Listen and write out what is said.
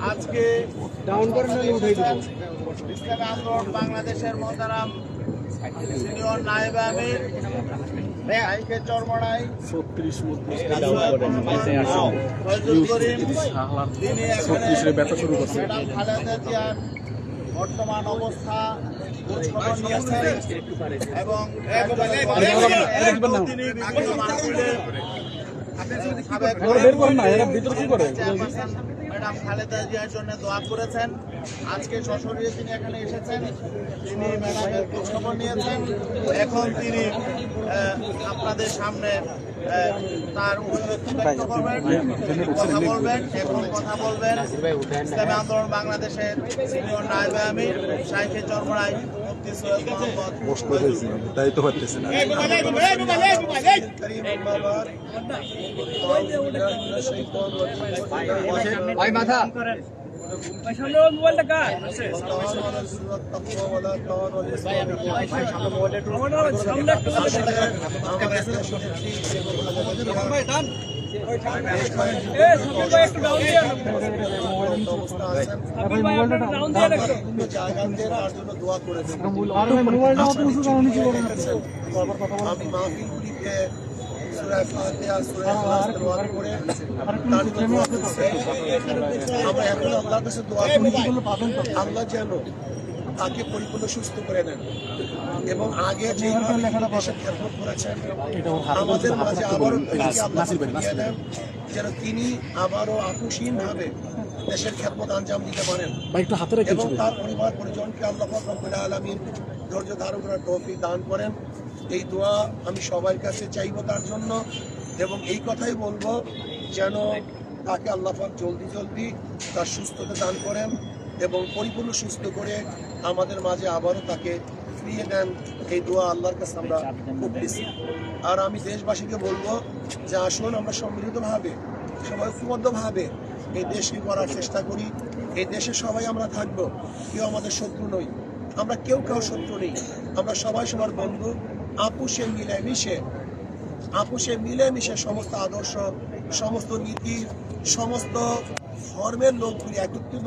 আজকে ডাউন করে উঠে দেব ইসলামী আন্দোলন বাংলাদেশের মোহতারাম সিনিয়র নায়েবে আমির আইকে চরমড়াই 36 ব্যথা শুরু করছে। খালেদা জিয়ার বর্তমান অবস্থা খোঁজখবর নিয়েছেন এবং ম্যাডাম খালেদা জিয়ার জন্য দোয়া করেছেন। আজকে সশরীরে তিনি এখানে এসেছেন, তিনি ম্যাডামের খোঁজখবর নিয়েছেন। এখন তিনি আপনাদের সামনে তার অভিব্যক্তি ব্যক্ত করবেন, কথা বলবেন। এখন কথা বলবেন ইসলামী আন্দোলন বাংলাদেশের সিনিয়র নায়েবে আমির শাইখে চরমড়াই মুফতি সৈয়দ মোহাম্মদ দায়িত্ব পাচ্ছেন ভাই মাথা আল্লাহ যেন তাকে পরিপূর্ণ সুস্থ করে নেন এবং আগে যে খেদমত করেছেন আমাদের মাঝে আবারও যেন তিনি আবারও আকস্মিক ভাবে দেশের খেদমত আঞ্জাম দিতে পারেন এবং তার পরিবার পরিজনকে আল্লাহ রব্বুল আলামিন ধৈর্য ধারণ করার তৌফিক দান করেন। এই দোয়া আমি সবার কাছে চাইব তার জন্য এবং এই কথাই বলবো যেন তাকে আল্লাহ পাক জলদি তার সুস্থতা দান করেন এবং পরিপূর্ণ সুস্থ করে আমাদের মাঝে আবারও তাকে ফিরিয়ে দেন। এই দোয়া আল্লাহর কাছে আমরা করতেছি। আর আমি দেশবাসীকে বলবো যে আসুন আমরা সম্মিলিতভাবে সবাই ঐক্যবদ্ধভাবে এই দেশকে করার চেষ্টা করি। এই দেশে সবাই আমরা থাকবো, কেউ আমাদের শত্রু নই, আমরা কেউ শত্রু নেই, আমরা সবাই সবার বন্ধু। আপুষে মিলেমিশে সমস্ত আদর্শ, সমস্ত নীতি, সমস্ত ধর্মের লোকগুলি একত্রিত